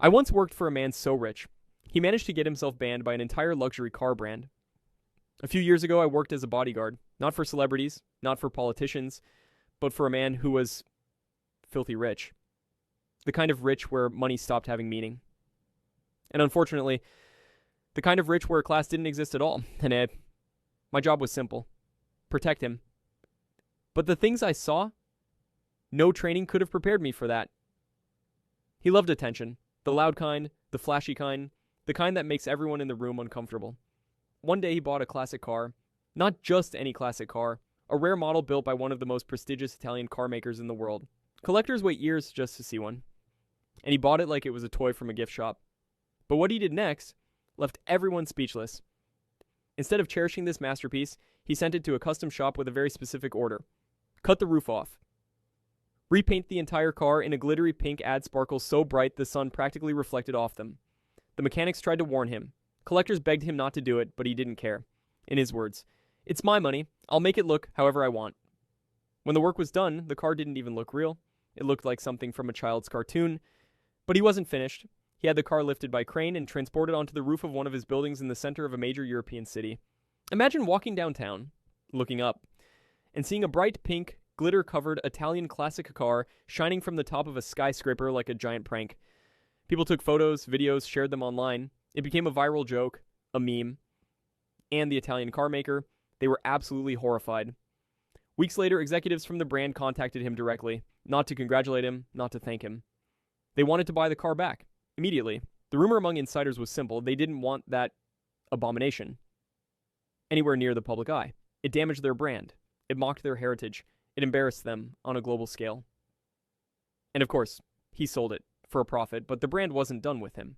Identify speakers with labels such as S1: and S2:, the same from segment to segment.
S1: I once worked for a man so rich, he managed to get himself banned by an entire luxury car brand. A few years ago, I worked as a bodyguard, not for celebrities, not for politicians, but for a man who was filthy rich. The kind of rich where money stopped having meaning. And unfortunately, the kind of rich where class didn't exist at all. And my job was simple. Protect him. But the things I saw, no training could have prepared me for that. He loved attention. The loud kind, the flashy kind, the kind that makes everyone in the room uncomfortable. One day he bought a classic car. Not just any classic car. A rare model built by one of the most prestigious Italian car makers in the world. Collectors wait years just to see one. And he bought it like it was a toy from a gift shop. But what he did next left everyone speechless. Instead of cherishing this masterpiece, he sent it to a custom shop with a very specific order. Cut the roof off. Repaint the entire car in a glittery pink ad sparkle so bright the sun practically reflected off them. The mechanics tried to warn him. Collectors begged him not to do it, but he didn't care. In his words, "It's my money. I'll make it look however I want." When the work was done, the car didn't even look real. It looked like something from a child's cartoon. But he wasn't finished. He had the car lifted by crane and transported onto the roof of one of his buildings in the center of a major European city. Imagine walking downtown, looking up, and seeing a bright pink, glitter-covered Italian classic car shining from the top of a skyscraper like a giant prank. People took photos, videos, shared them online. It became a viral joke, a meme. And the Italian car maker, they were absolutely horrified. Weeks later, executives from the brand contacted him directly, not to congratulate him, not to thank him. They wanted to buy the car back, immediately. The rumor among insiders was simple. They didn't want that abomination anywhere near the public eye. It damaged their brand. It mocked their heritage. It embarrassed them on a global scale. And of course, he sold it for a profit, but the brand wasn't done with him.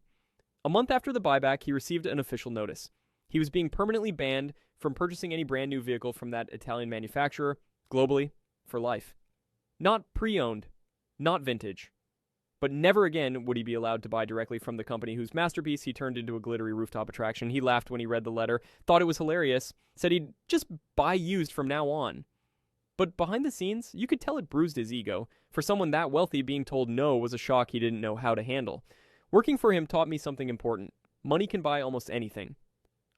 S1: A month after the buyback, he received an official notice. He was being permanently banned from purchasing any brand new vehicle from that Italian manufacturer, globally, for life. Not pre-owned, not vintage. But never again would he be allowed to buy directly from the company whose masterpiece he turned into a glittery rooftop attraction. He laughed when he read the letter, thought it was hilarious, said he'd just buy used from now on. But behind the scenes, you could tell it bruised his ego. For someone that wealthy, being told no was a shock he didn't know how to handle. Working for him taught me something important. Money can buy almost anything.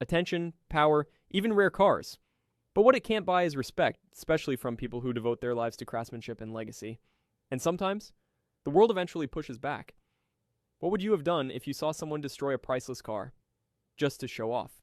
S1: Attention, power, even rare cars. But what it can't buy is respect, especially from people who devote their lives to craftsmanship and legacy. And sometimes, the world eventually pushes back. What would you have done if you saw someone destroy a priceless car just to show off?